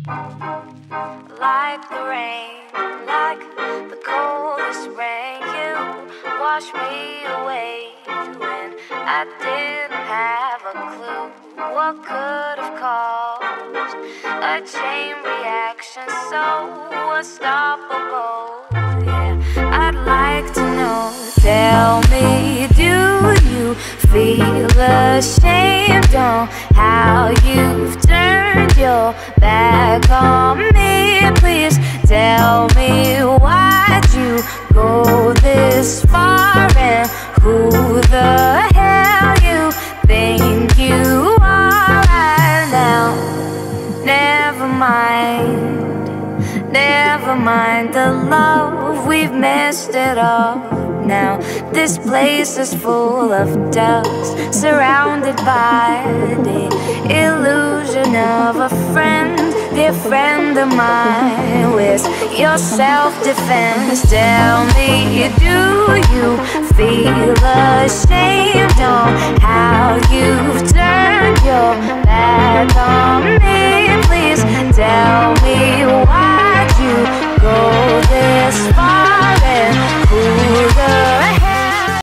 Like the rain, like the coldest rain, you washed me away when I didn't have a clue what could have caused a chain reaction so unstoppable. Yeah, I'd like to know, tell me, do you feel ashamed on how you've turned your back on me? Please tell me, why'd you go this far, and who the hell you think you are right now? Never mind the love, we've messed it up now. This place is full of dust, surrounded by the illusion of a friend, dear friend of mine. Where's your self-defense? Tell me, do you feel ashamed on how you